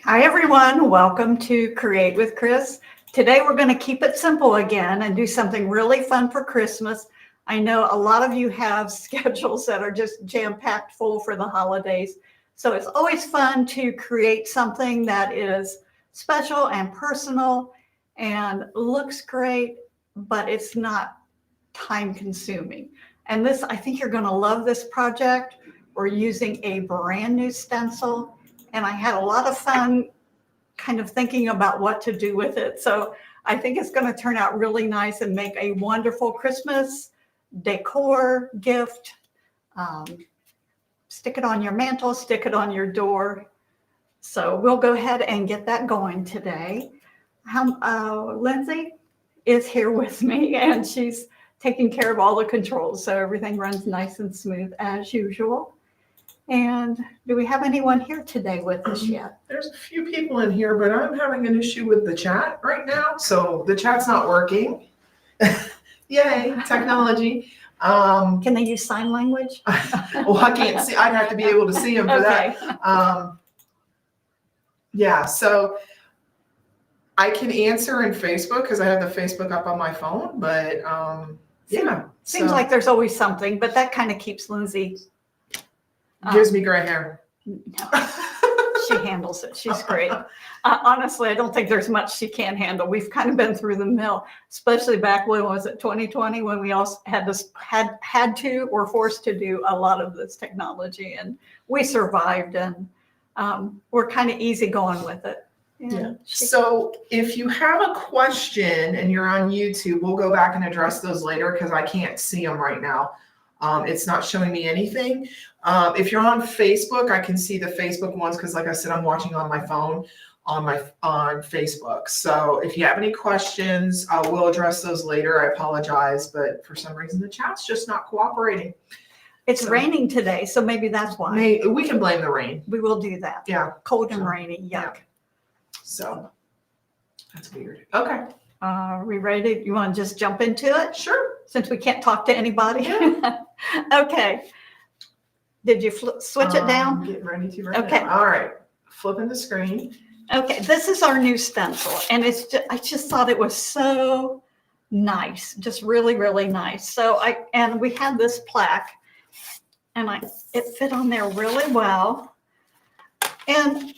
Hi everyone, welcome to Create with Chris. Today we're going to keep it simple again and do something really fun for Christmas. I know a lot of you have schedules that are just jam-packed full for the holidays. So it's always fun to create something that is special and personal and looks great, but it's not time consuming. And this, I think you're going to love this project. We're using a brand new stencil. And I had a lot of fun kind of thinking about what to do with it. So I think it's going to turn out really nice and make a wonderful Christmas decor gift. Stick it on your mantle, stick it on your door. So we'll go ahead and get that going today. Lindsay is here with me and she's taking care of all the controls. So everything runs nice and smooth as usual. And do we have anyone here today with us yet? There's a few people in here, but I'm having an issue with the chat right now. So the chat's not working. Yay, technology. Can they use sign language? Well, I can't see. I'd have to be able to see them for that. Yeah, so I can answer in Facebook because I have the Facebook up on my phone, but yeah. Seems like there's always something, but that kind of keeps Lindsay. Gives me gray hair. No, she handles it. She's great. Honestly, I don't think there's much she can't handle. We've kind of been through the mill, especially back when was it 2020 when we all had to or forced to do a lot of this technology, and we survived, and we're kind of easy going with it. Yeah. So if you have a question and you're on YouTube, we'll go back and address those later because I can't see them right now. It's not showing me anything. If you're on Facebook, I can see the Facebook ones because, like I said, I'm watching on my phone on Facebook. So if you have any questions, we'll address those later. I apologize, but for some reason the chat's just not cooperating. It's raining today, so maybe that's why. We can blame the rain. We will do that. Yeah. Cold and rainy. Yuck. Yeah. So that's weird. Okay. Are we ready? You want to just jump into it? Sure. Since we can't talk to anybody. Yeah. Okay. Did you switch it down? Getting ready to Okay. now. All right. Flipping the screen. Okay. This is our new stencil, and I just thought it was so nice, just really, really nice. So we had this plaque, and it fit on there really well. And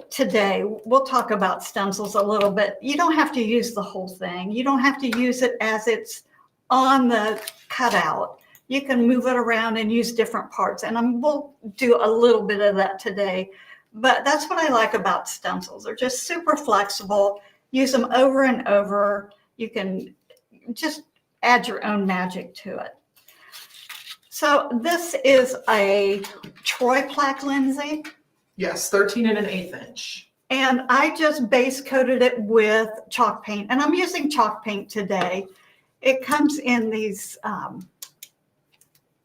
today we'll talk about stencils a little bit. You don't have to use the whole thing. You don't have to use it as it's on the cutout. You can move it around and use different parts. And we'll do a little bit of that today. But that's what I like about stencils. They're just super flexible. Use them over and over. You can just add your own magic to it. So this is a Troy plaque, Lindsay. Yes, 13 1/8 inch. And I just base coated it with chalk paint. And I'm using chalk paint today. It comes in these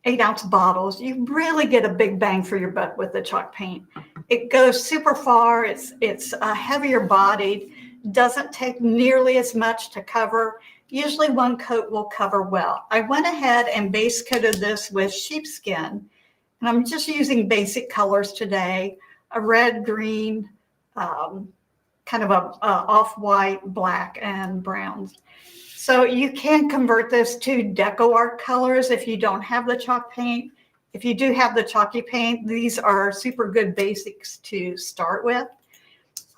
8-ounce bottles. You really get a big bang for your buck with the chalk paint. It goes super far. It's heavier bodied. Doesn't take nearly as much to cover. Usually one coat will cover well. I went ahead and base coated this with sheepskin. And I'm just using basic colors today. A red, green, kind of a off-white, black, and browns. So you can convert this to decor colors if you don't have the chalk paint. If you do have the chalky paint, these are super good basics to start with.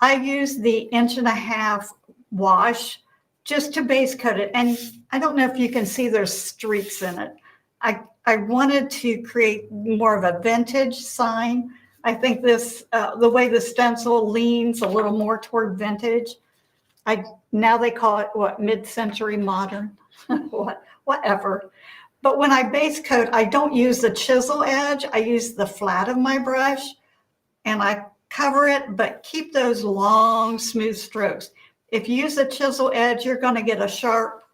I use the 1.5-inch wash just to base coat it. And I don't know if you can see there's streaks in it. I wanted to create more of a vintage sign. I think the way the stencil leans a little more toward vintage. Now they call it what, mid-century modern, whatever. But when I base coat, I don't use the chisel edge. I use the flat of my brush and I cover it, but keep those long, smooth strokes. If you use a chisel edge, you're going to get a sharp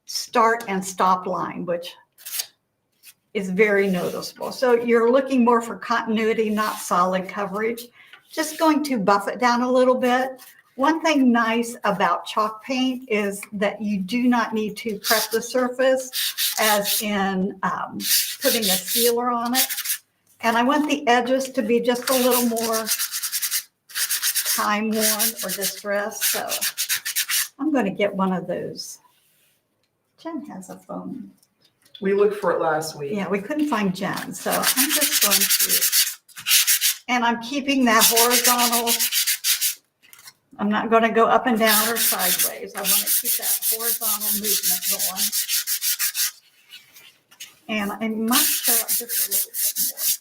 start and stop line, which is very noticeable. So you're looking more for continuity, not solid coverage. Just going to buff it down a little bit. One thing nice about chalk paint is that you do not need to prep the surface as in putting a sealer on it. And I want the edges to be just a little more time worn or distressed. So I'm going to get one of those. Jen has a phone. We looked for it last week. Yeah, we couldn't find Jen. So I'm just going to, and I'm keeping that horizontal. I'm not going to go up and down or sideways. I want to keep that horizontal movement going. And I might show up just a little bit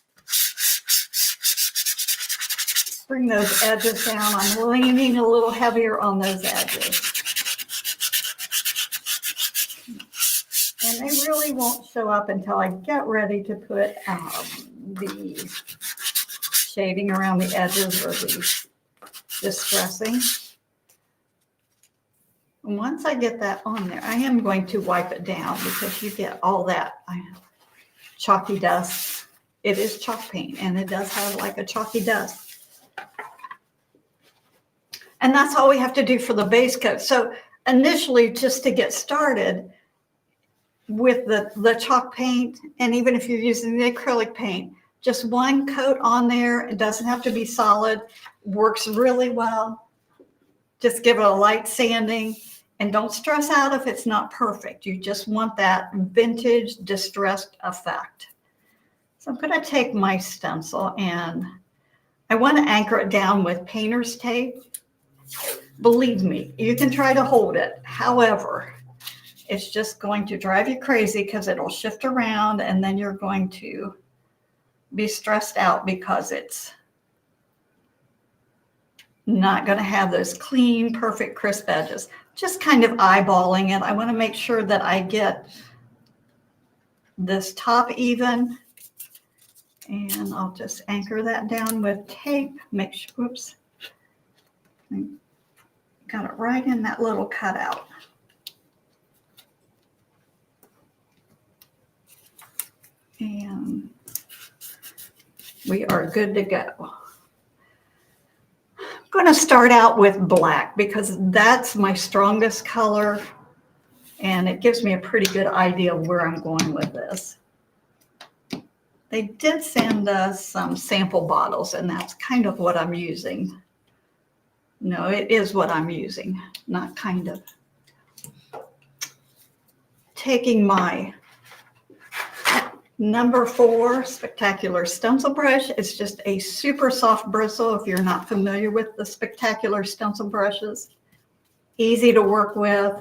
more. Bring those edges down. I'm leaning a little heavier on those edges. And they really won't show up until I get ready to put the shading around the edges or the distressing. Once I get that on there, I am going to wipe it down because you get all that chalky dust. It is chalk paint and it does have like a chalky dust. And that's all we have to do for the base coat. So initially, just to get started with the chalk paint, and even if you're using the acrylic paint, just one coat on there. It doesn't have to be solid, works really well. Just give it a light sanding and don't stress out if it's not perfect. You just want that vintage distressed effect. So I'm going to take my stencil and I want to anchor it down with painter's tape. Believe me, you can try to hold it. However, it's just going to drive you crazy because it'll shift around and then you're going to be stressed out because it's not going to have those clean, perfect, crisp edges. Just kind of eyeballing it. I want to make sure that I get this top even. And I'll just anchor that down with tape. Make sure, whoops. Got it right in that little cutout. And we are good to go. I'm going to start out with black because that's my strongest color and it gives me a pretty good idea of where I'm going with this. They did send us some sample bottles and that's kind of what I'm using. No, it is what I'm using, not kind of. Taking my number 4 Spectacular stencil brush. It's just a super soft bristle if you're not familiar with the Spectacular stencil brushes. Easy to work with.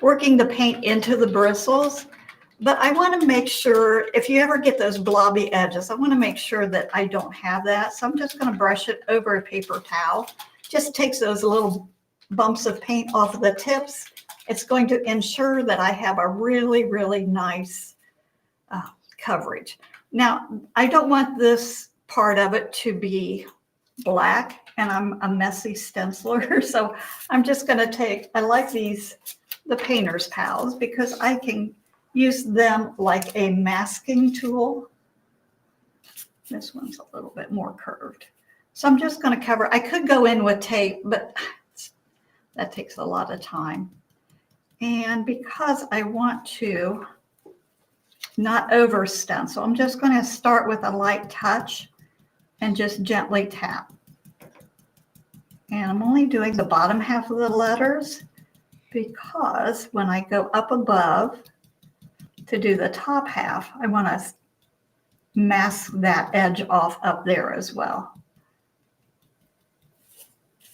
Working the paint into the bristles. But I want to make sure, if you ever get those blobby edges, I want to make sure that I don't have that. So I'm just going to brush it over a paper towel. Just takes those little bumps of paint off the tips. It's going to ensure that I have a really, really nice coverage. Now, I don't want this part of it to be black, and I'm a messy stenciler, so I'm just going to take, I like these, the painter's pals, because I can use them like a masking tool. This one's a little bit more curved. So I'm just going to cover, I could go in with tape, but that takes a lot of time. And because I want to not over stencil, I'm just going to start with a light touch and just gently tap. And I'm only doing the bottom half of the letters because when I go up above to do the top half, I want to mask that edge off up there as well.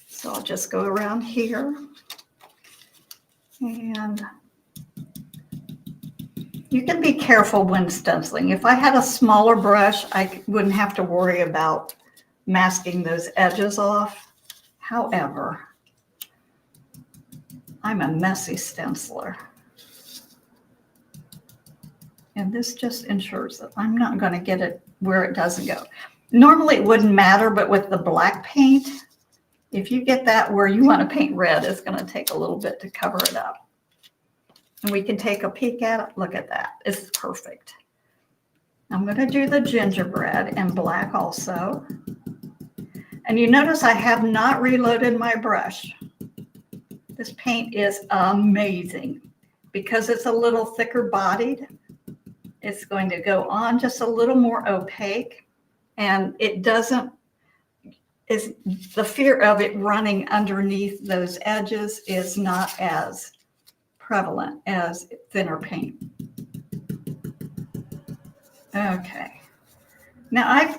So I'll just go around here and you can be careful when stenciling. If I had a smaller brush, I wouldn't have to worry about masking those edges off. However, I'm a messy stenciler. And this just ensures that I'm not going to get it where it doesn't go. Normally it wouldn't matter, but with the black paint, if you get that where you want to paint red, it's going to take a little bit to cover it up. And we can take a peek at it. Look at that. It's perfect. I'm going to do the gingerbread in black also. And you notice I have not reloaded my brush. This paint is amazing because it's a little thicker bodied. It's going to go on just a little more opaque, and it doesn't, is the fear of it running underneath those edges is not as prevalent as thinner paint. Okay. Now I've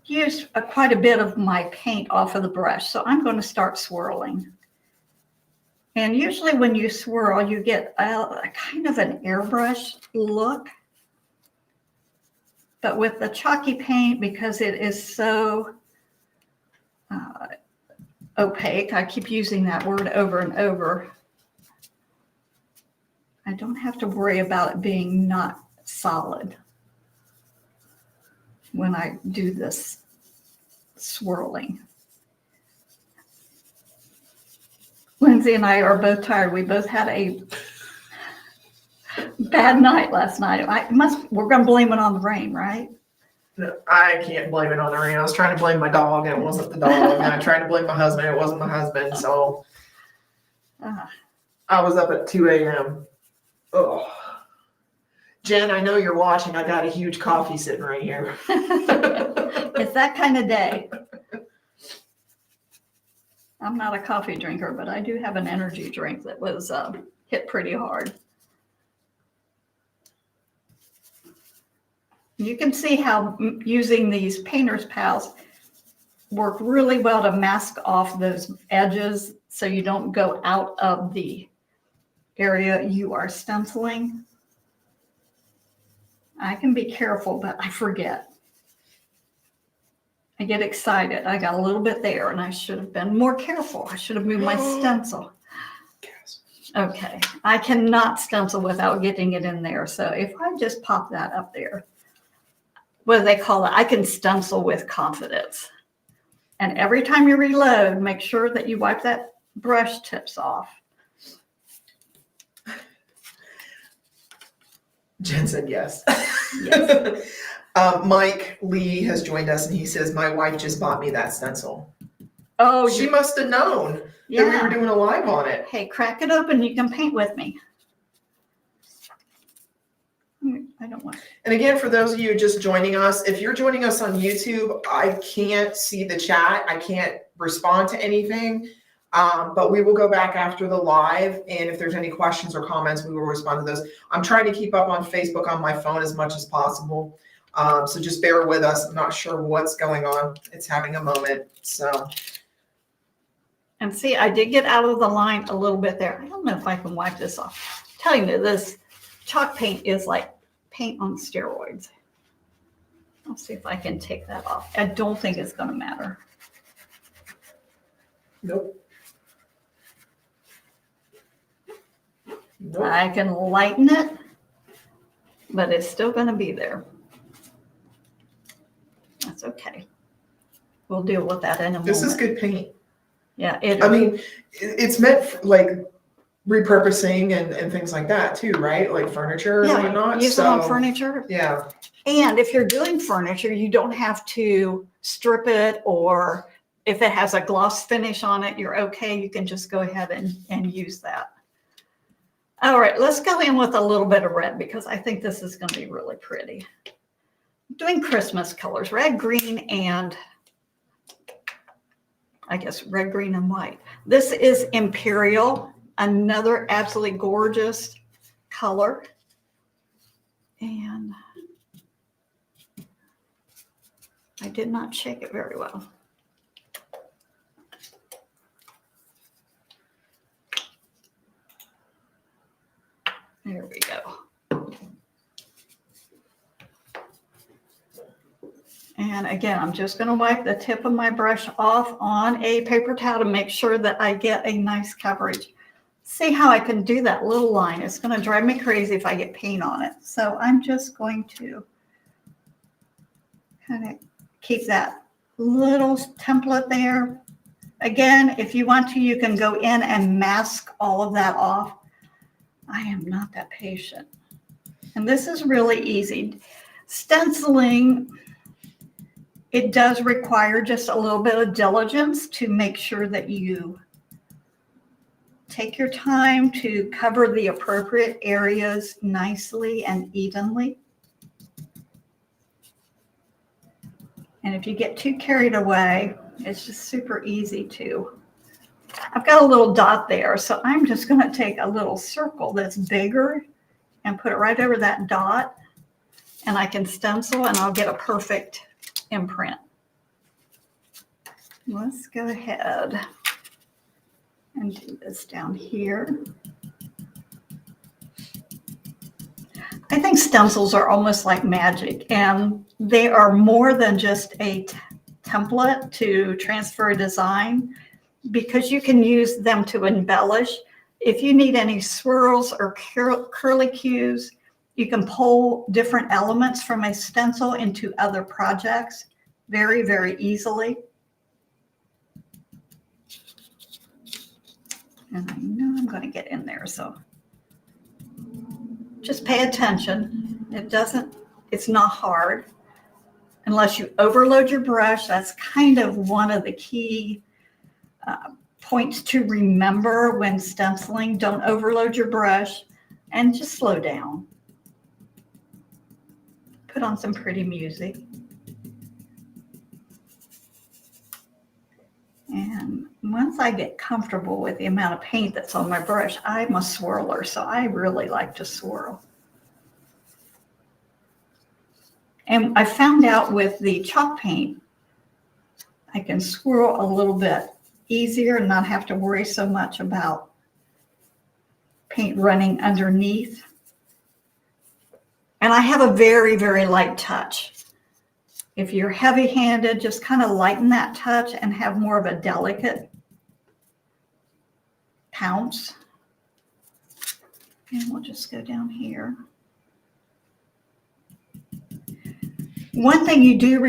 used quite a bit of my paint off of the brush, so I'm going to start swirling. And usually when you swirl, you get a kind of an airbrush look. But with the chalky paint, because it is so opaque, I keep using that word over and over, I don't have to worry about it being not solid when I do this swirling. Lindsay and I are both tired. We both had a bad night last night. We're going to blame it on the rain, right? No, I can't blame it on the rain. I was trying to blame my dog and it wasn't the dog. And I tried to blame my husband. It wasn't my husband. So I was up at 2 a.m. Oh, Jen, I know you're watching. I got a huge coffee sitting right here. It's that kind of day. I'm not a coffee drinker, but I do have an energy drink that was hit pretty hard. You can see how using these painter's pals work really well to mask off those edges so you don't go out of the area you are stenciling. I can be careful, but I forget. I get excited. I got a little bit there and I should have been more careful. I should have moved my stencil. Okay, I cannot stencil without getting it in there. So if I just pop that up there, what do they call it? I can stencil with confidence. And every time you reload, make sure that you wipe that brush tips off. Jen said yes. Yes. Mike Lee has joined us and he says, my wife just bought me that stencil. Oh, She must have known that we were doing a live on it. Hey, crack it open. You can paint with me. I don't want. And again, for those of you just joining us, if you're joining us on YouTube, I can't see the chat. I can't respond to anything. But we will go back after the live. And if there's any questions or comments, we will respond to those. I'm trying to keep up on Facebook on my phone as much as possible. So just bear with us. I'm not sure what's going on. It's having a moment. So. And see, I did get out of the line a little bit there. I don't know if I can wipe this off. I'm telling you, this chalk paint is like paint on steroids. I'll see if I can take that off. I don't think it's going to matter. Nope. Nope. I can lighten it, but it's still going to be there. That's okay. We'll deal with that in a moment. This is good paint. Yeah. I mean, it's meant for, like, repurposing and things like that too, right? Like furniture and whatnot. Use it on furniture. Yeah. And if you're doing furniture, you don't have to strip it, or if it has a gloss finish on it, you're okay. You can just go ahead and use that. All right, let's go in with a little bit of red because I think this is going to be really pretty. I'm doing Christmas colors, red, green, and I guess red, green, and white. This is Imperial, another absolutely gorgeous color. And I did not shake it very well. There we go. And again, I'm just going to wipe the tip of my brush off on a paper towel to make sure that I get a nice coverage. See how I can do that little line. It's going to drive me crazy if I get paint on it. So I'm just going to kind of keep that little template there. Again, if you want to, you can go in and mask all of that off. I am not that patient. And this is really easy. Stenciling, it does require just a little bit of diligence to make sure that you take your time to cover the appropriate areas nicely and evenly. And if you get too carried away, It's just super easy to. I've got a little dot there, so I'm just going to take a little circle that's bigger and put it right over that dot, and I can stencil and I'll get a perfect imprint. Let's go ahead and do this down here. I think stencils are almost like magic, and they are more than just a template to transfer a design, because you can use them to embellish. If you need any swirls or curlicues, you can pull different elements from a stencil into other projects very, very easily. And I know I'm going to get in there, so just pay attention. It's not hard unless you overload your brush. That's kind of one of the key points to remember when stenciling. Don't overload your brush and just slow down. Put on some pretty music. And once I get comfortable with the amount of paint that's on my brush, I'm a swirler, so I really like to swirl. And I found out with the chalk paint, I can swirl a little bit easier and not have to worry so much about paint running underneath. And I have a very, very light touch. If you're heavy-handed, just kind of lighten that touch and have more of a delicate pounce. And we'll just go down here. One thing you do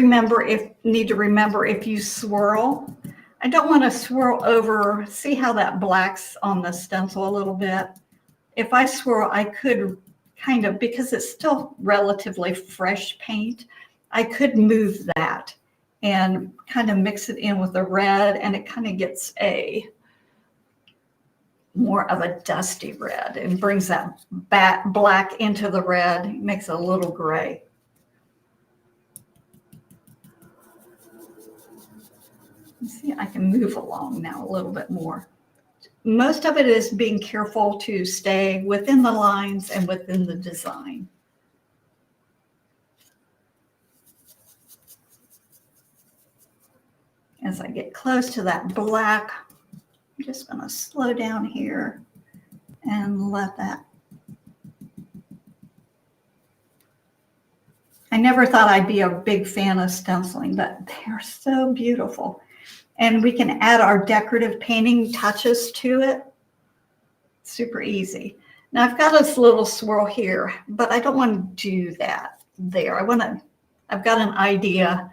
need to remember if you swirl, I don't want to swirl over. See how that black's on the stencil a little bit? If I swirl, I could kind of, because it's still relatively fresh paint, I could move that and kind of mix it in with the red, and it kind of gets a more of a dusty red and brings that black into the red, makes it a little gray. See, I can move along now a little bit more. Most of it is being careful to stay within the lines and within the design. As I get close to that black, I'm just going to slow down here and let that. I never thought I'd be a big fan of stenciling, but they're so beautiful. And we can add our decorative painting touches to it. Super easy. Now I've got this little swirl here, but I don't want to do that there. I've got an idea,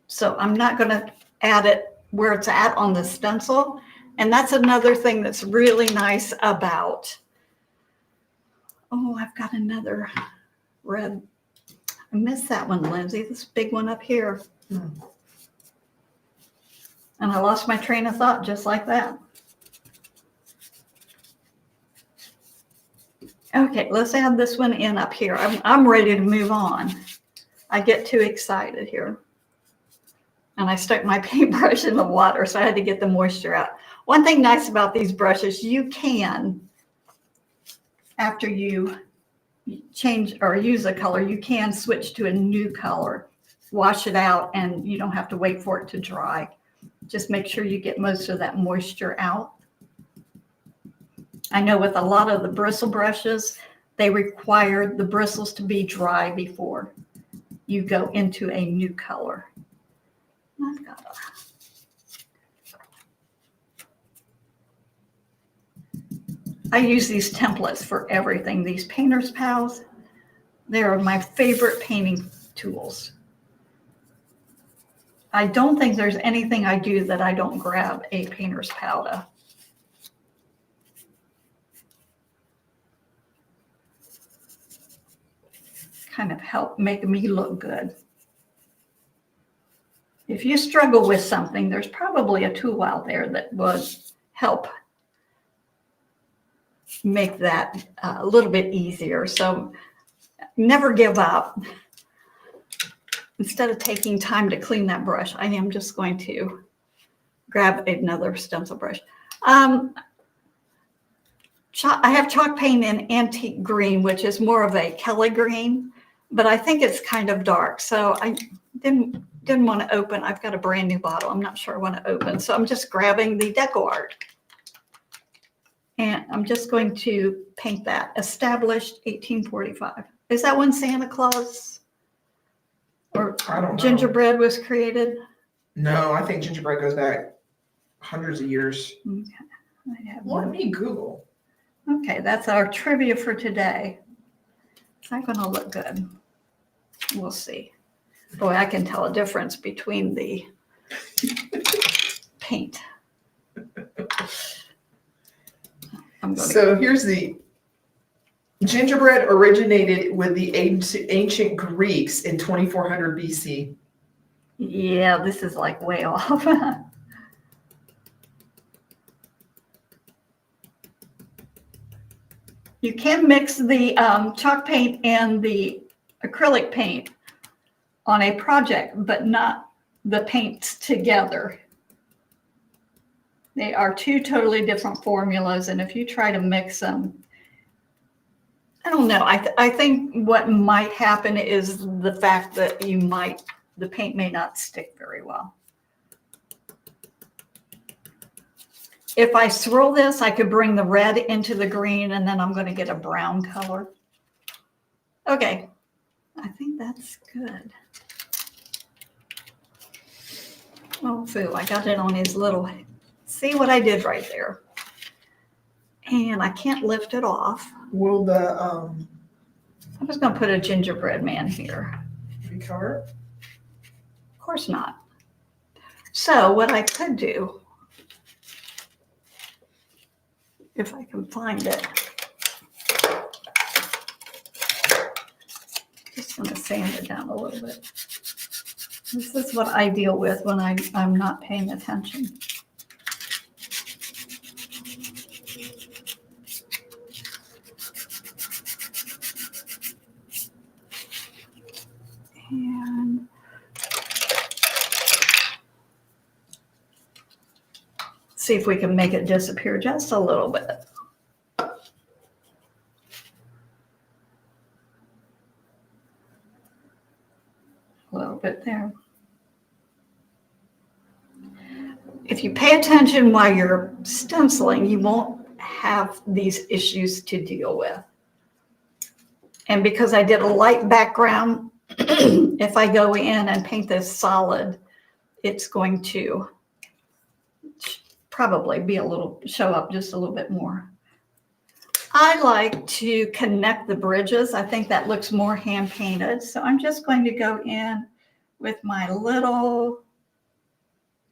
so I'm not going to add it where it's at on the stencil. And that's another thing that's really nice about, oh, I've got another red. I missed that one, Lindsay, this big one up here. And I lost my train of thought just like that. Okay, let's add this one in up here. I'm ready to move on. I get too excited here. And I stuck my paintbrush in the water, so I had to get the moisture out. One thing nice about these brushes, you can, after you change or use a color, you can switch to a new color, wash it out, and you don't have to wait for it to dry. Just make sure you get most of that moisture out. I know with a lot of the bristle brushes, they require the bristles to be dry before you go into a new color. I've got I use these templates for everything. These Painter's Pals, they are my favorite painting tools. I don't think there's anything I do that I don't grab a Painter's Pal to. Kind of help make me look good. If you struggle with something, there's probably a tool out there that would help make that a little bit easier. So never give up. Instead of taking time to clean that brush, I am just going to grab another stencil brush. I have chalk paint in antique green, which is more of a Kelly green, but I think it's kind of dark. So I didn't want to open. I've got a brand new bottle. I'm not sure I want to open. So I'm just grabbing the decor. And I'm just going to paint that. Established 1845. Is that when Santa Claus or I don't know. Gingerbread was created? No, I think gingerbread goes back hundreds of years. Okay. I have Let one. me Google. Okay, that's our trivia for today. Is that going to look good? We'll see. Boy, I can tell a difference between the paint. So here's the gingerbread originated with the ancient Greeks in 2400 BC. Yeah, this is like way off. You can mix the chalk paint and the acrylic paint on a project, but not the paints together. They are two totally different formulas, and if you try to mix them, I don't know. I think what might happen is the fact that the paint may not stick very well. If I swirl this, I could bring the red into the green, and then I'm going to get a brown color. Okay, I think that's good. Oh, foo, I got it on his little, see what I did right there. And I can't lift it off. Will the I'm just going to put a gingerbread man here. be covered? Of course not. So what I could do, if I can find it, just going to sand it down a little bit. This is what I deal with when I'm not paying attention. And see if we can make it disappear just a little bit. A little bit there. If you pay attention while you're stenciling, you won't have these issues to deal with. And because I did a light background, if I go in and paint this solid, it's going to probably be show up just a little bit more. I like to connect the bridges. I think that looks more hand painted. So I'm just going to go in with my little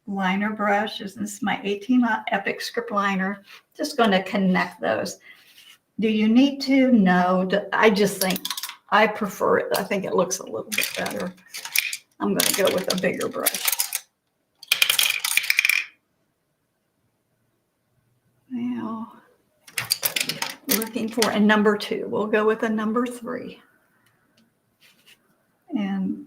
liner brush. This is my 18 Epic script liner. Just going to connect those. Do you need to? No. I just think I prefer it. I think it looks a little bit better. I'm going to go with a bigger brush. Now, looking for a number 2. We'll go with a number 3. And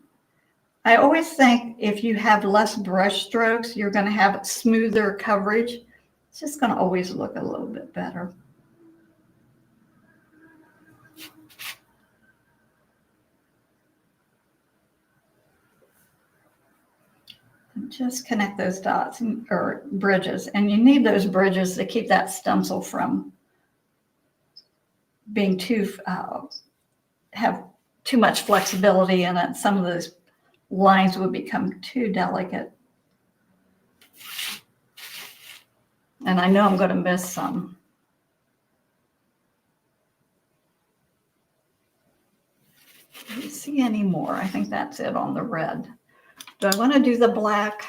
I always think if you have less brush strokes, you're going to have smoother coverage. It's just going to always look a little bit better. Just connect those dots or bridges, and you need those bridges to keep that stencil from being have too much flexibility in it. Some of those lines would become too delicate, and I know I'm going to miss some. Do you see any more? I think that's it on the red. Do I want to do the black?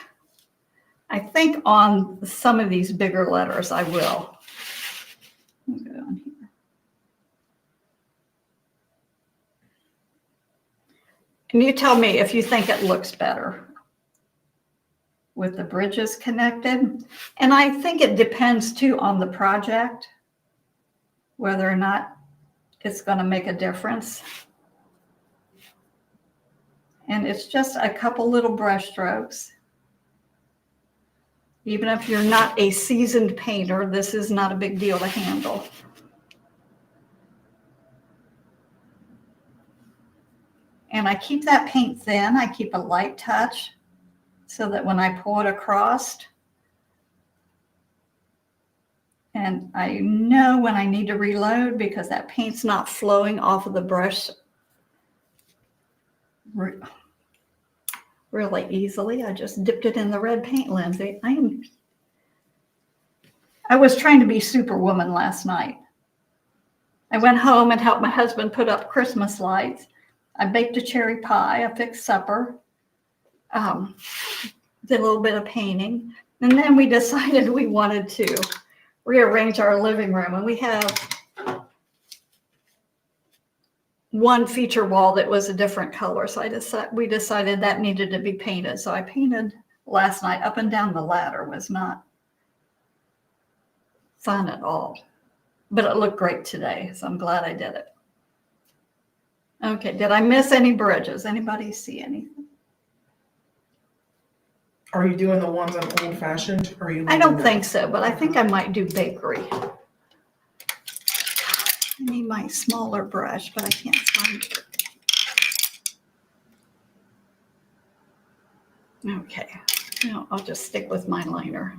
I think on some of these bigger letters I will. I'll go on here. And you tell me if you think it looks better with the bridges connected. And I think it depends too on the project, whether or not it's going to make a difference. And it's just a couple little brush strokes. Even if you're not a seasoned painter, this is not a big deal to handle. And I keep that paint thin. I keep a light touch so that when I pull it across, and I know when I need to reload because that paint's not flowing off of the brush really easily. I just dipped it in the red paint, Lindsay. I was trying to be Superwoman last night. I went home and helped my husband put up Christmas lights. I baked a cherry pie, I fixed supper, did a little bit of painting, and then we decided we wanted to rearrange our living room. And we have one feature wall that was a different color. So we decided that needed to be painted. So I painted last night. Up and down the ladder was not fun at all, but it looked great today. So I'm glad I did it. Okay, did I miss any bridges? Anybody see anything? Are you doing the ones on old fashioned? Or are you? I don't think so, but I think I might do bakery. I need my smaller brush, but I can't find it. Okay, no, I'll just stick with my liner.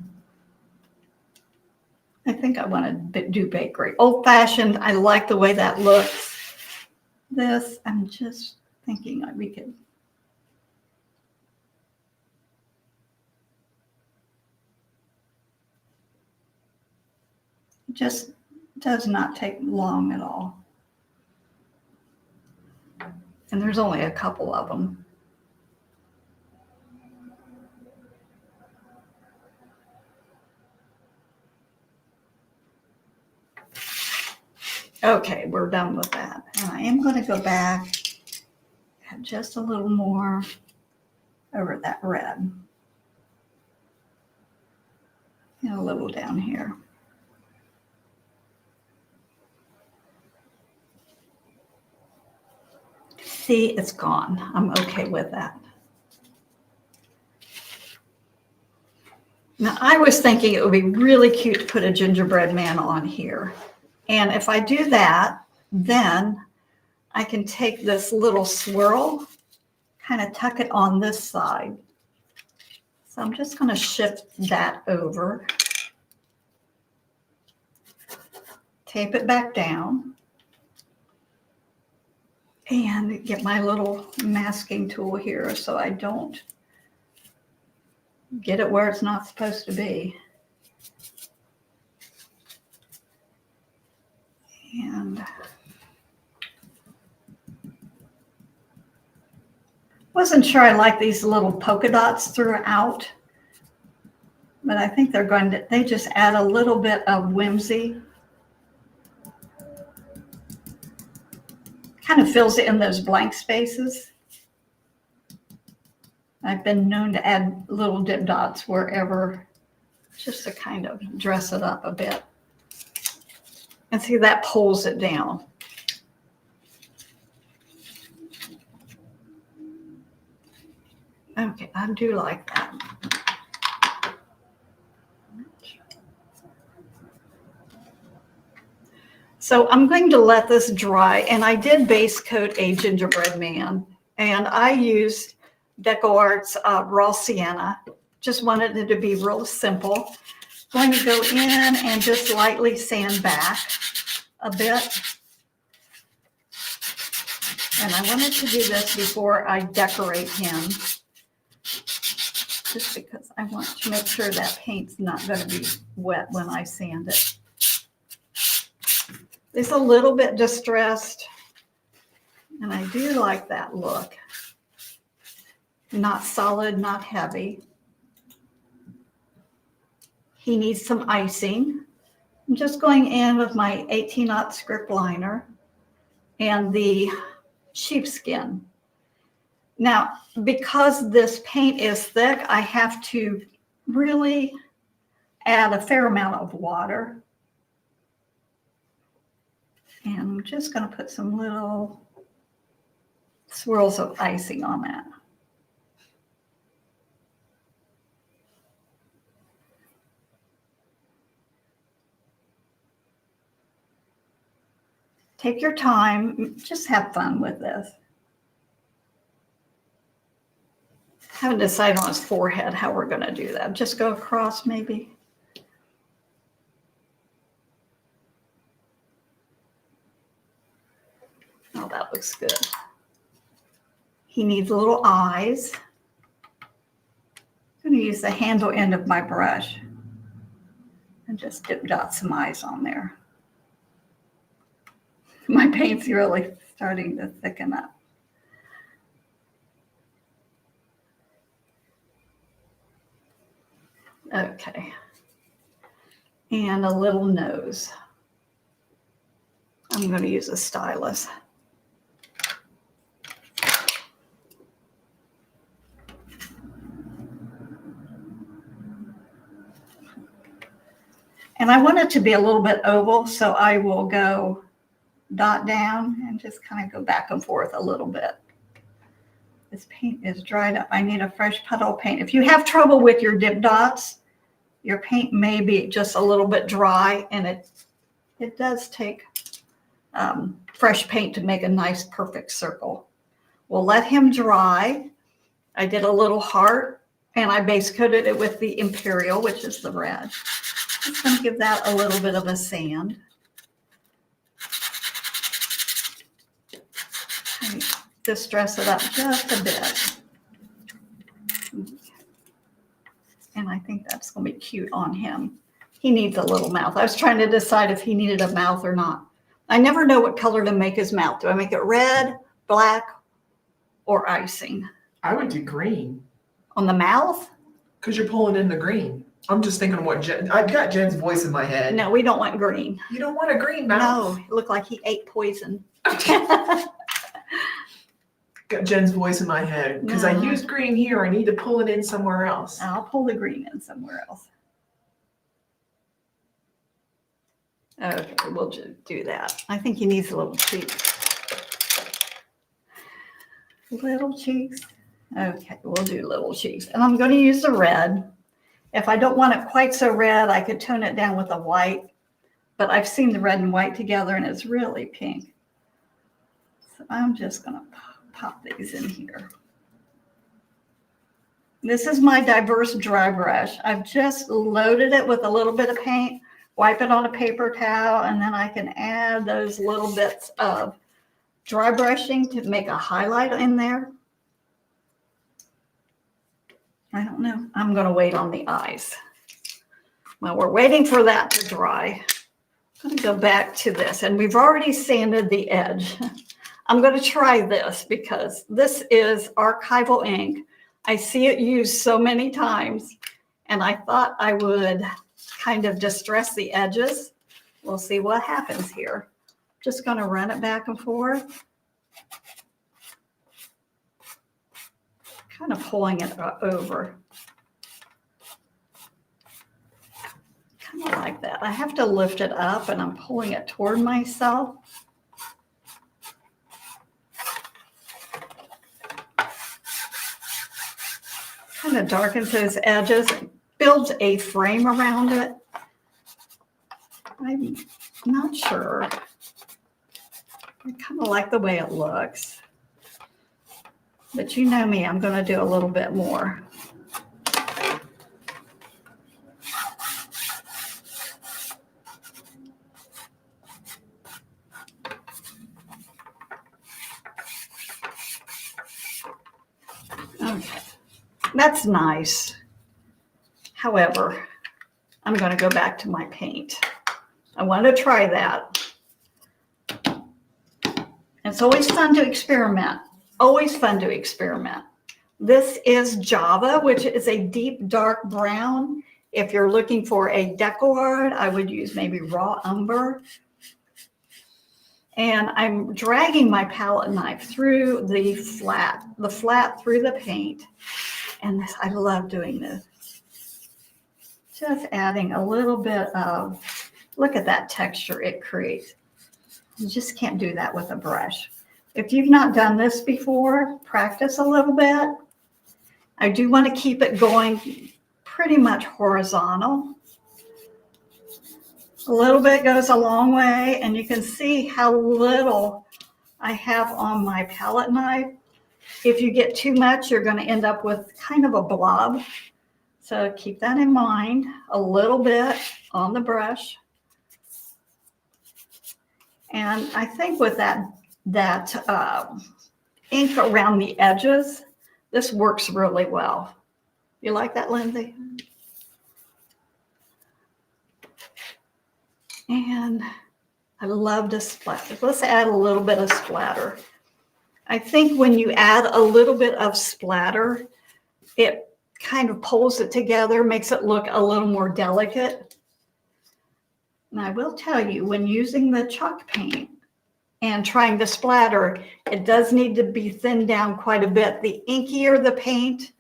I think I want to do bakery. Old fashioned, I like the way that looks. This, I'm just thinking we could. Just does not take long at all. And there's only a couple of them. Okay, we're done with that. And I am going to go back and just a little more over that red. And a little down here. See, it's gone. I'm okay with that. Now, I was thinking it would be really cute to put a gingerbread man on here. And if I do that, then I can take this little swirl, kind of tuck it on this side. So I'm just going to shift that over. Tape it back down. And get my little masking tool here so I don't get it where it's not supposed to be. And wasn't sure I like these little polka dots throughout, but I think they just add a little bit of whimsy. Kind of fills it in those blank spaces. I've been known to add little dip dots wherever, just to kind of dress it up a bit. And see, that pulls it down. Okay, I do like that. So I'm going to let this dry, and I did base coat a gingerbread man, and I used Decor's raw Sienna. Just wanted it to be real simple. Going to go in and just lightly sand back a bit. And I wanted to do this before I decorate him, just because I want to make sure that paint's not going to be wet when I sand it. It's a little bit distressed, and I do like that look. Not solid, not heavy. He needs some icing. I'm just going in with my 18-aught script liner and the Sheepskin. Now, because this paint is thick, I have to really add a fair amount of water. And I'm just going to put some little swirls of icing on that. Take your time, just have fun with this. Haven't decided on his forehead how we're going to do that. Just go across maybe. Oh, that looks good. He needs little eyes. I'm going to use the handle end of my brush and just dot some eyes on there. My paint's really starting to thicken up. Okay. And a little nose. I'm going to use a stylus. And I want it to be a little bit oval, so I will go dot down and just kind of go back and forth a little bit. This paint is dried up. I need a fresh puddle of paint. If you have trouble with your dip dots, your paint may be just a little bit dry, and it does take fresh paint to make a nice perfect circle. We'll let him dry. I did a little heart, and I base coated it with the Imperial, which is the red. Just going to give that a little bit of a sand. Just dress it up just a bit. And I think that's going to be cute on him. He needs a little mouth. I was trying to decide if he needed a mouth or not. I never know what color to make his mouth. Do I make it red, black, or icing? I would do green. On the mouth? Because you're pulling in the green. I'm just thinking what I've got Jen's voice in my head. No, we don't want green. You don't want a green mouth? No, it looked like he ate poison. Got Jen's voice in my head because I used green here. I need to pull it in somewhere else. I'll pull the green in somewhere else. Okay, we'll just do that. I think he needs a little cheeks. Little cheeks. Okay, we'll do little cheeks. And I'm going to use the red. If I don't want it quite so red, I could tone it down with a white. But I've seen the red and white together, and it's really pink. So I'm just going to pop these in here. This is my diverse dry brush. I've just loaded it with a little bit of paint, wipe it on a paper towel, and then I can add those little bits of dry brushing to make a highlight in there. I don't know. I'm going to wait on the eyes. While we're waiting for that to dry, I'm going to go back to this, and we've already sanded the edge. I'm going to try this because this is archival ink. I see it used so many times, and I thought I would kind of distress the edges. We'll see what happens here. Just going to run it back and forth. Kind of pulling it over. Kind of like that. I have to lift it up, and I'm pulling it toward myself. Kind of darkens those edges, builds a frame around it. I'm not sure. I kind of like the way it looks. But you know me, I'm going to do a little bit more. Okay. That's nice. However, I'm going to go back to my paint. I want to try that. It's always fun to experiment. Always fun to experiment. This is Java, which is a deep dark brown. If you're looking for a decor, I would use maybe raw umber. And I'm dragging my palette knife through the flat through the paint. And this, I love doing this. Just adding a little bit of, look at that texture it creates. You just can't do that with a brush. If you've not done this before, practice a little bit. I do want to keep it going pretty much horizontal. A little bit goes a long way, and you can see how little I have on my palette knife. If you get too much, you're going to end up with kind of a blob. So keep that in mind. A little bit on the brush. And I think with that ink around the edges, this works really well. You like that, Lindsay? And I love to splatter. Let's add a little bit of splatter. I think when you add a little bit of splatter, it kind of pulls it together, makes it look a little more delicate. And I will tell you, when using the chalk paint and trying to splatter, it does need to be thinned down quite a bit. The inkier the paint,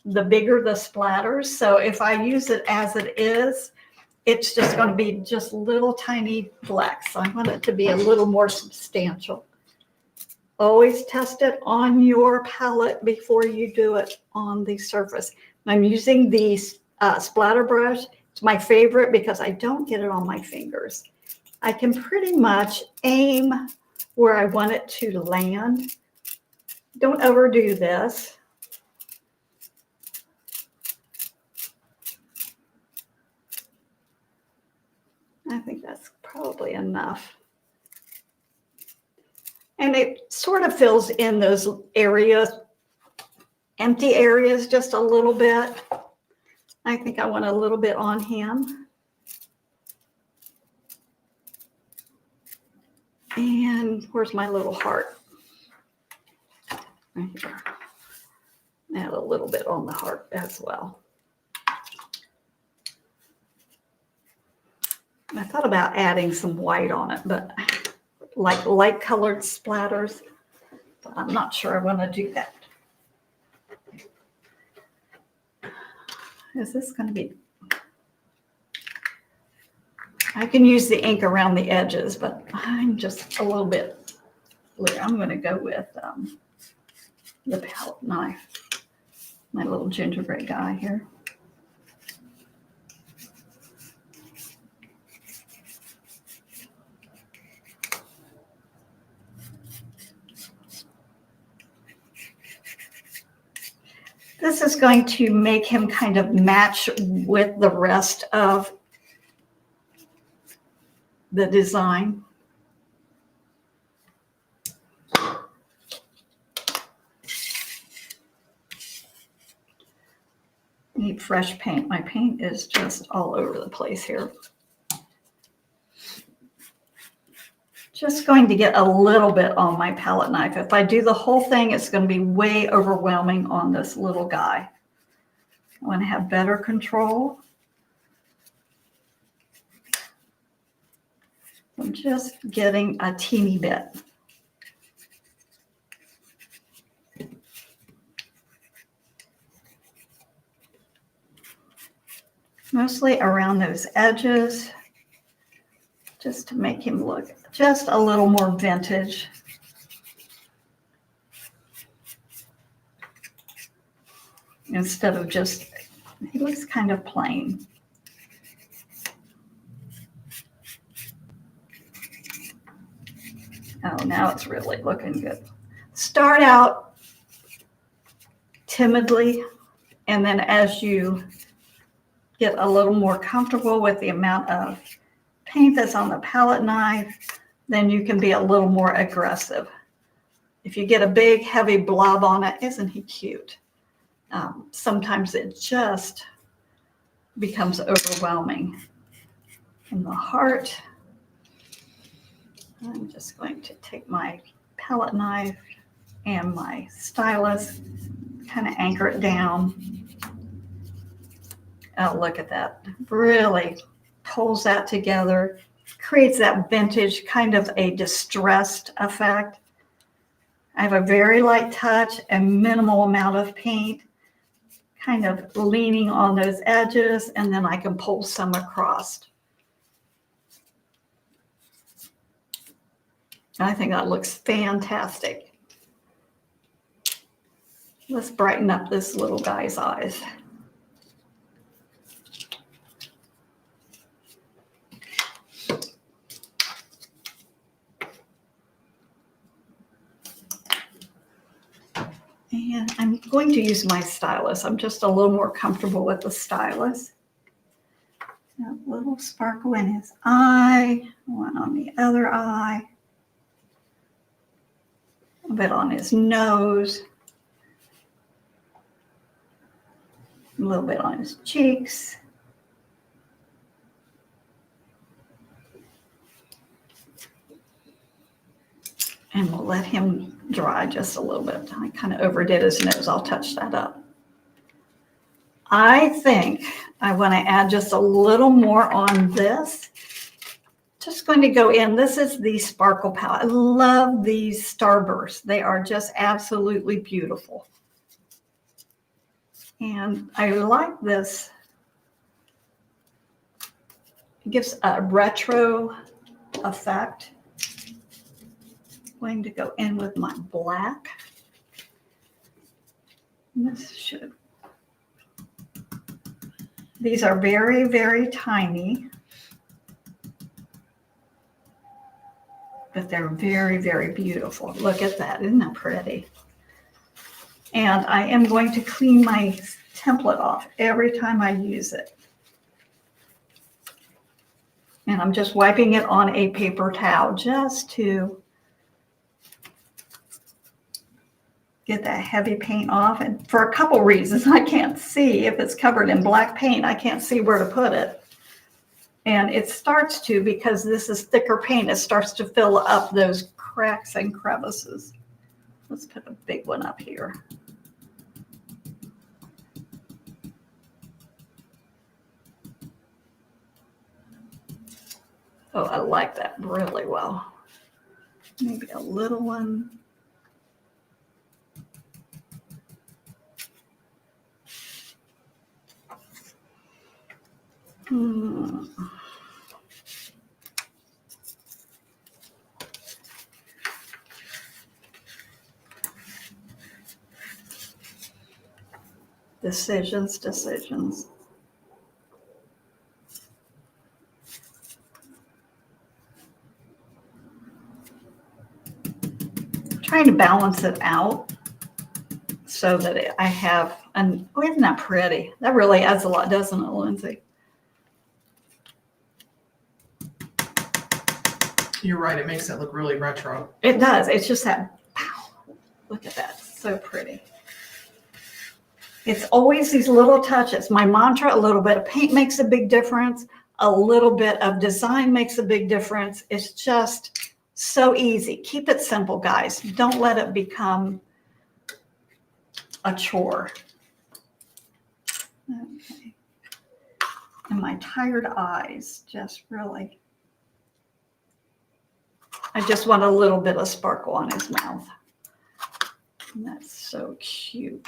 the bigger the splatters. So if I use it as it is, it's just going to be just little tiny flecks. I want it to be a little more substantial. Always test it on your palette before you do it on the surface. I'm using the splatter brush. It's my favorite because I don't get it on my fingers. I can pretty much aim where I want it to land. Don't overdo this. I think that's probably enough. And it sort of fills in those areas, empty areas just a little bit. I think I want a little bit on him. And where's my little heart? Right here. Add a little bit on the heart as well. I thought about adding some white on it, but like light colored splatters, but I'm not sure I want to do that. Is this going to be? I can use the ink around the edges, but I'm just a little bit clear. I'm going to go with the palette knife, my little gingerbread guy here. This is going to make him kind of match with the rest of the design. Need fresh paint. My paint is just all over the place here. Just going to get a little bit on my palette knife. If I do the whole thing, it's going to be way overwhelming on this little guy. I want to have better control. I'm just getting a teeny bit. Mostly around those edges, just to make him look just a little more vintage. Instead of just, he looks kind of plain. Oh, now it's really looking good. Start out timidly, and then as you get a little more comfortable with the amount of paint that's on the palette knife, then you can be a little more aggressive. If you get a big, heavy blob on it, isn't he cute? Sometimes it just becomes overwhelming. In the heart, I'm just going to take my palette knife and my stylus, kind of anchor it down. Oh, look at that. Really pulls that together, creates that vintage kind of a distressed effect. I have a very light touch and minimal amount of paint, kind of leaning on those edges, and then I can pull some across. I think that looks fantastic. Let's brighten up this little guy's eyes. going to use my stylus. I'm just a little more comfortable with the stylus. A little sparkle in his eye, one on the other eye, a bit on his nose, a little bit on his cheeks. And we'll let him dry just a little bit. I kind of overdid his nose. I'll touch that up. I think I want to add just a little more on this. Just going to go in. This is the Sparkle palette. I love these starbursts. They are just absolutely beautiful. And I like this. It gives a retro effect. Going to go in with my black. This should. These are very, very tiny, but they're very, very beautiful. Look at that. Isn't that pretty? And I am going to clean my template off every time I use it. And I'm just wiping it on a paper towel just to get that heavy paint off. And for a couple reasons, I can't see if it's covered in black paint. I can't see where to put it. And it starts to, because this is thicker paint, it starts to fill up those cracks and crevices. Let's put a big one up here. Oh, I like that really well. Maybe a little one. Decisions. Trying to balance it out so that I have, and oh, isn't that pretty? That really adds a lot, doesn't it, Lindsay? You're right. It makes it look really retro. It does. It's just that, pow, look at that. So pretty. It's always these little touches. My mantra, a little bit of paint makes a big difference. A little bit of design makes a big difference. It's just so easy. Keep it simple, guys. Don't let it become a chore. Okay. And my tired eyes just really, I just want a little bit of sparkle on his mouth. And that's so cute.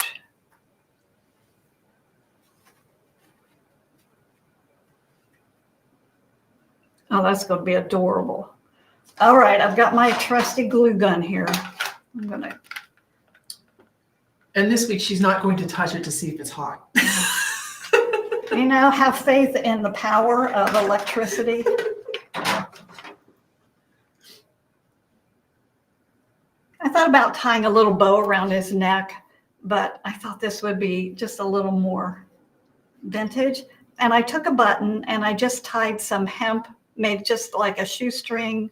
Oh, that's going to be adorable. All right, I've got my trusty glue gun here. I'm going to. And this week, she's not going to touch it to see if it's hot. You know, have faith in the power of electricity. I thought about tying a little bow around his neck, but I thought this would be just a little more vintage. And I took a button and I just tied some hemp, made just like a shoestring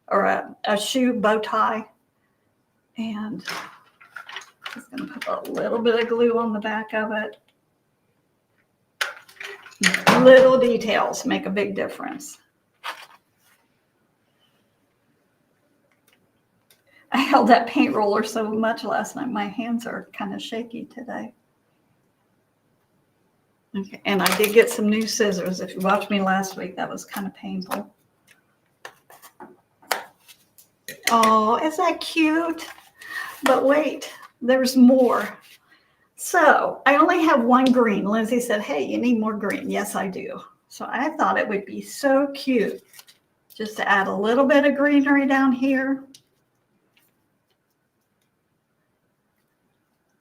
or a shoe bow tie. And just going to put a little bit of glue on the back of it. Little details make a big difference. I held that paint roller so much last night. My hands are kind of shaky today. Okay, and I did get some new scissors. If you watched me last week, that was kind of painful. Oh, is that cute? But wait, there's more. So I only have one green. Lindsay said, hey, you need more green. Yes, I do. So I thought it would be so cute just to add a little bit of greenery down here.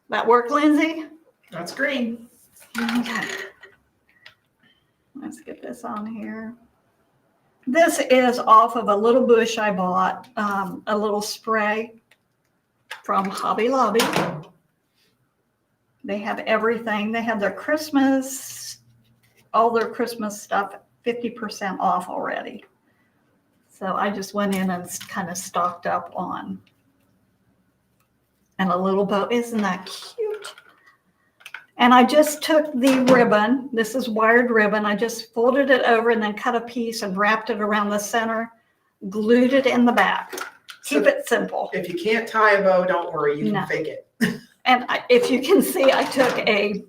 That work, Lindsay? That's green. Okay. Let's get this on here. This is off of a little bush I bought, a little spray from Hobby Lobby. They have everything. They have their Christmas, all their Christmas stuff, 50% off already. So I just went in and kind of stocked up on. And a little bow. Isn't that cute? And I just took the ribbon. This is wired ribbon. I just folded it over and then cut a piece and wrapped it around the center, glued it in the back. Keep it simple. If you can't tie a bow, don't worry, you can fake it. And if you can see, I took a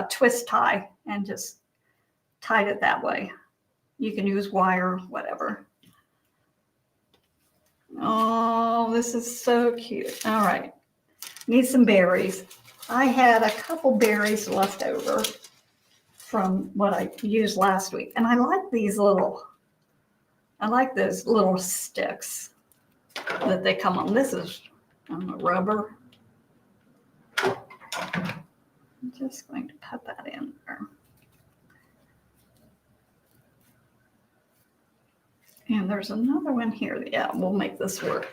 twist tie and just tied it that way. You can use wire, whatever. Oh, this is so cute. All right. Need some berries. I had a couple berries left over from what I used last week. And I like these I like those little sticks that they come on. This is rubber. I'm just going to put that in there. And there's another one here. Yeah, we'll make this work.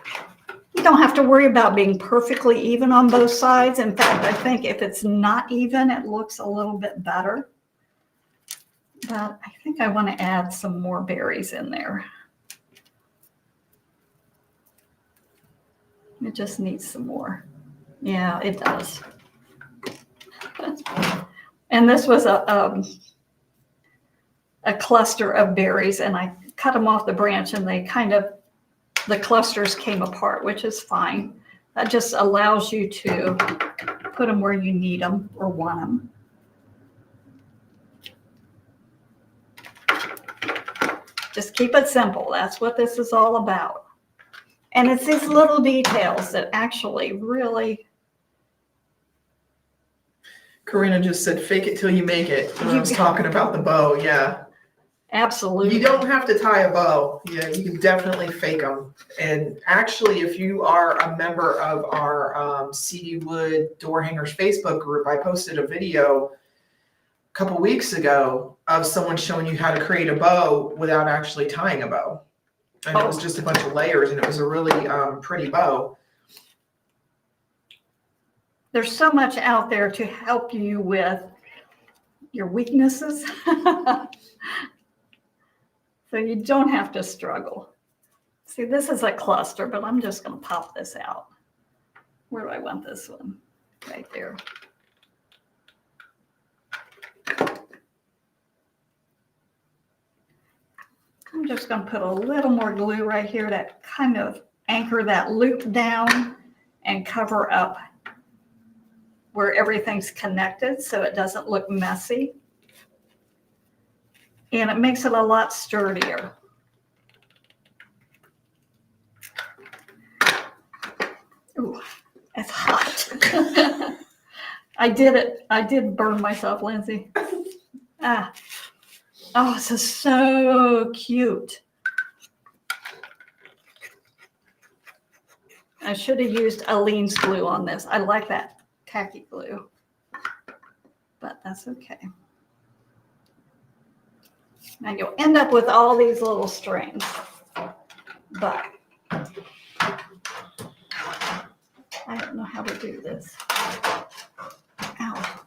You don't have to worry about being perfectly even on both sides. In fact, I think if it's not even, it looks a little bit better. But I think I want to add some more berries in there. It just needs some more. Yeah, it does. And this was a cluster of berries, and I cut them off the branch, and they the clusters came apart, which is fine. That just allows you to put them where you need them or want them. Just keep it simple. That's what this is all about. And it's these little details that actually really. Karina just said, fake it till you make it. When I was talking about the bow, yeah. Absolutely. You don't have to tie a bow. Yeah, you can definitely fake them. And actually, if you are a member of our CD Wood Door Hangers Facebook group, I posted a video a couple weeks ago of someone showing you how to create a bow without actually tying a bow. And it was just a bunch of layers, and it was a really pretty bow. There's so much out there to help you with your weaknesses. So you don't have to struggle. See, this is a cluster, but I'm just going to pop this out. Where do I want this one? Right there. I'm just going to put a little more glue right here to kind of anchor that loop down and cover up where everything's connected so it doesn't look messy. And it makes it a lot sturdier. Ooh, it's hot. I did it. I did burn myself, Lindsay. Oh, this is so cute. I should have used Aleene's glue on this. I like that tacky glue, but that's okay. Now you'll end up with all these little strings, but I don't know how to do this. Ow.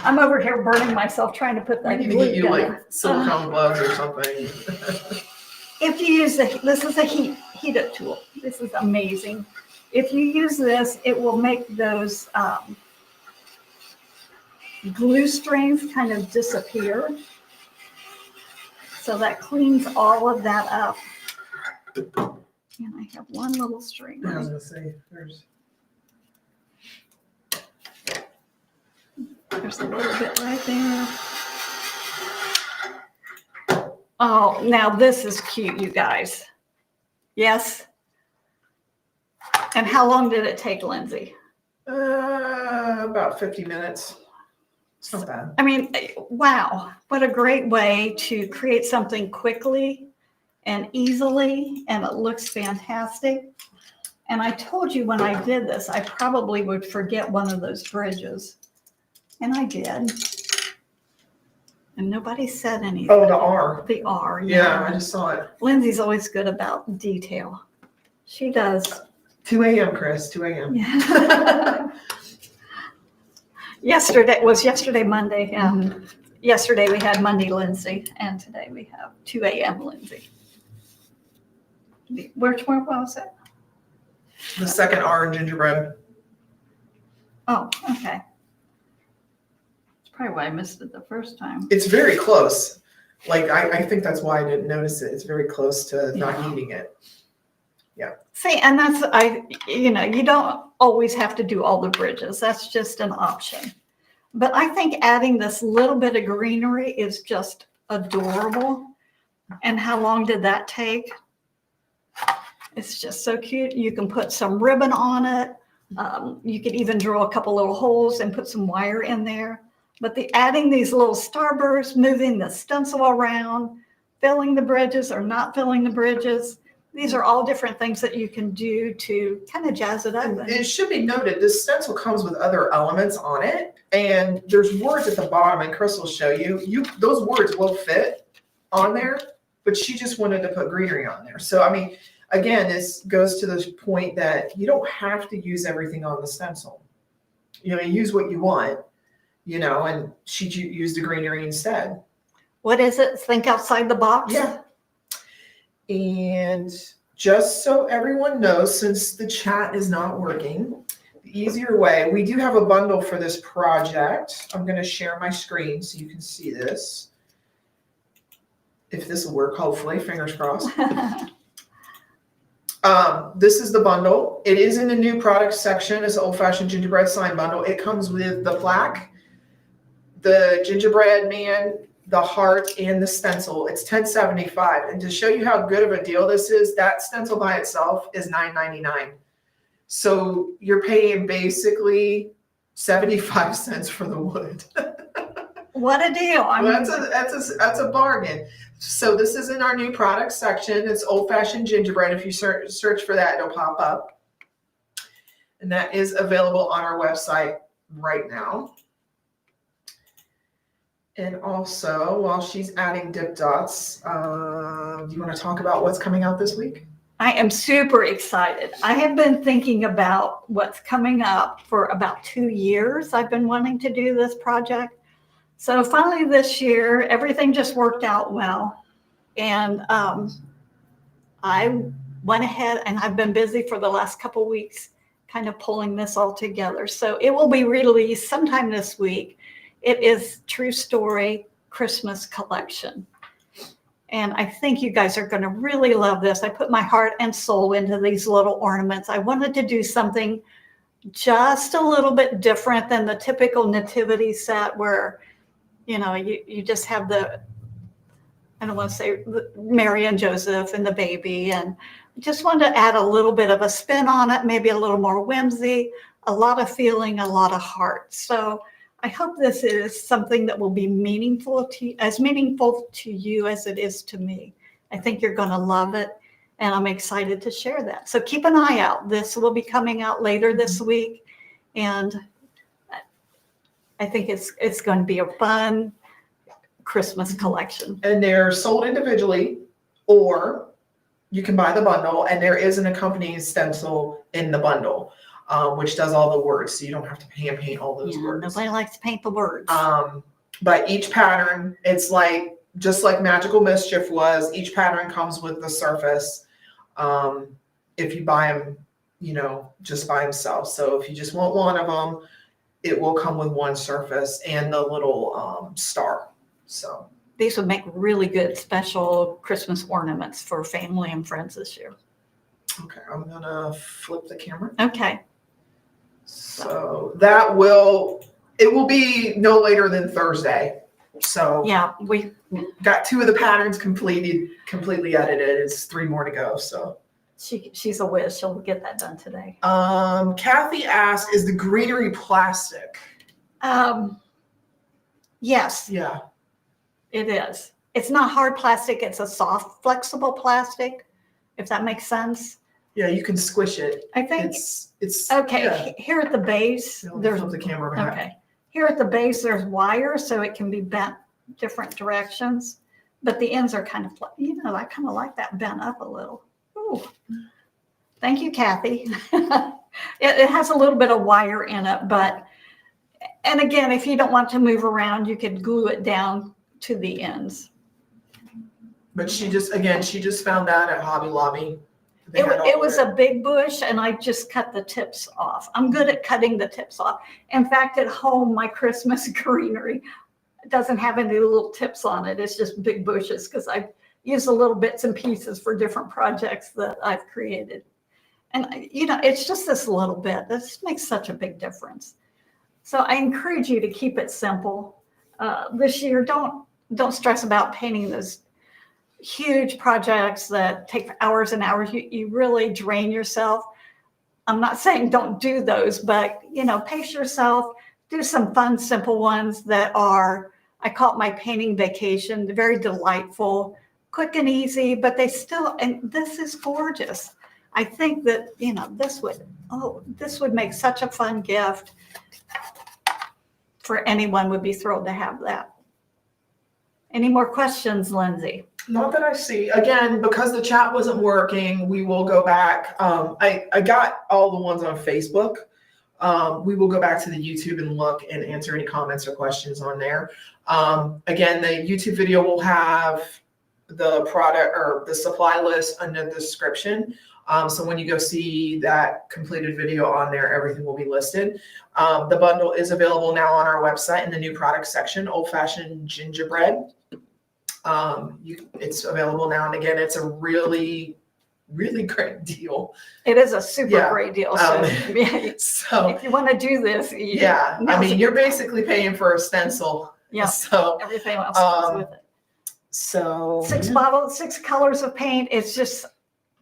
I'm over here burning myself trying to put that We need glue to get you together. like silicone gloves or something. If you use this is a heat up tool. This is amazing. If you use this, it will make those glue strings kind of disappear. So that cleans all of that up. And I have one little string. I was gonna say, There's a little bit right there. Oh, now this is cute, you guys. Yes. And how long did it take, Lindsay? about 50 minutes. It's not bad. I mean, wow, what a great way to create something quickly and easily, and it looks fantastic. And I told you when I did this, I probably would forget one of those bridges. And I did. And nobody said anything. Oh, the R. The R, Yeah, I just saw it. Lindsay's always good about detail. She does 2 a.m., Chris, 2 a.m. Yeah. Yesterday, Monday. Yeah. Mhm. Yesterday we had Monday Lindsay, and today we have 2 a.m. Lindsay. Which one was it? The second R in gingerbread. Oh, okay. That's probably why I missed it the first time. It's very close. Like, I think that's why I didn't notice it. It's very close to not Yeah. needing it. See, and you don't always have to do all the bridges. That's just an option. But I think adding this little bit of greenery is just adorable. And how long did that take? It's just so cute. You can put some ribbon on it. You could even drill a couple little holes and put some wire in there. But adding these little starbursts, moving the stencil around, filling the bridges or not filling the bridges, these are all different things that you can do to kind of jazz it up. And it should be noted, this stencil comes with other elements on it, and there's words at the bottom, and Chris will show you. Those words will fit on there, but she just wanted to put greenery on there. So, I mean, again, this goes to the point that you don't have to use everything on the stencil. Use what you want, and she used the greenery instead. What is it? Think outside the box? Yeah. And just so everyone knows, since the chat is not working, the easier way, we do have a bundle for this project. I'm going to share my screen so you can see this. If this will work, hopefully, fingers crossed. This is the bundle. It is in the new product section. It's an old-fashioned gingerbread sign bundle. It comes with the plaque, the gingerbread man, the heart, and the stencil. It's $10.75. And to show you how good of a deal this is, that stencil by itself is $9.99. So you're paying basically 75 cents for the wood. What a deal. That's a bargain. So this is in our new product section. It's old-fashioned gingerbread. If you search for that, it'll pop up. And that is available on our website right now. And also, while she's adding dip dots, do you want to talk about what's coming out this week? I am super excited. I have been thinking about what's coming up for about 2 years. I've been wanting to do this project. So finally this year, everything just worked out well. And I went ahead, and I've been busy for the last couple of weeks kind of pulling this all together. So it will be released sometime this week. It is True Story Christmas Collection. And I think you guys are going to really love this. I put my heart and soul into these little ornaments. I wanted to do something just a little bit different than the typical nativity set where, you just have I don't want to say Mary and Joseph and the baby. And I just wanted to add a little bit of a spin on it, maybe a little more whimsy, a lot of feeling, a lot of heart. So I hope this is something that will be meaningful to you as it is to me. I think you're going to love it, and I'm excited to share that. So keep an eye out. This will be coming out later this week, and I think it's going to be a fun Christmas collection. And they're sold individually, or you can buy the bundle, and there is an accompanying stencil in the bundle. Which does all the words, so you don't have to hand paint all those words. Nobody likes to paint the words. But each pattern, it's just like Magical Mischief was, each pattern comes with the surface. If you buy them, just by themselves. So if you just want one of them, it will come with one surface and the little star. So these would make really good special Christmas ornaments for family and friends this year. Okay, I'm gonna flip the camera. Okay. So it will be no later than Thursday. So yeah, we got 2 of the patterns completely edited. It's 3 more to go. So she's a whiz. She'll get that done today. Kathy asked, is the greenery plastic? Yes. Yeah. It is. It's not hard plastic. It's a soft, flexible plastic, if that makes sense. Yeah, you can squish it. I think it's okay. Yeah. Here at the base, there's the camera back. Okay. Here at the base, there's wire, so it can be bent different directions, but the ends are kind of, I kind of like that bent up a little. Ooh. Thank you, Kathy. It has a little bit of wire in it, and again, if you don't want to move around, you could glue it down to the ends. But she just found that at Hobby Lobby. It was a big bush, and I just cut the tips off. I'm good at cutting the tips off. In fact, at home, my Christmas greenery doesn't have any little tips on it. It's just big bushes because I use the little bits and pieces for different projects that I've created. And, it's just this little bit. This makes such a big difference. So I encourage you to keep it simple. This year, don't stress about painting those huge projects that take hours and hours. You really drain yourself. I'm not saying don't do those, but pace yourself. Do some fun, simple ones that are, I call it my painting vacation. They're very delightful, quick and easy, but and this is gorgeous. I think that, this would make such a fun gift for anyone. Would be thrilled to have that. Any more questions, Lindsay? Not that I see. Again, because the chat wasn't working, we will go back. I got all the ones on Facebook. We will go back to the YouTube and look and answer any comments or questions on there. Again, the YouTube video will have the product or the supply list under the description. So when you go see that completed video on there, everything will be listed. The bundle is available now on our website in the new product section, Old Fashioned Gingerbread. It's available now, and again, it's a really, really great deal. It is a super great deal. So if you want to do this, you're basically paying for a stencil. Yeah. So everything else comes with it. So 6 bottles, 6 colors of paint. It's just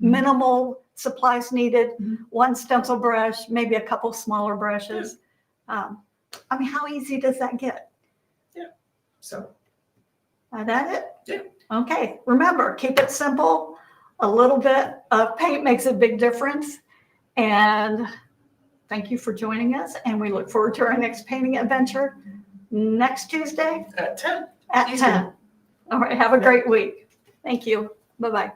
minimal supplies needed. 1 stencil brush, maybe a couple smaller brushes. How easy does that get? Yeah. So. Is that it? Yeah. Okay. Remember, keep it simple. A little bit of paint makes a big difference. And thank you for joining us. And we look forward to our next painting adventure next Tuesday at 10. At 10. All right. Have a great week. Thank you. Bye-bye.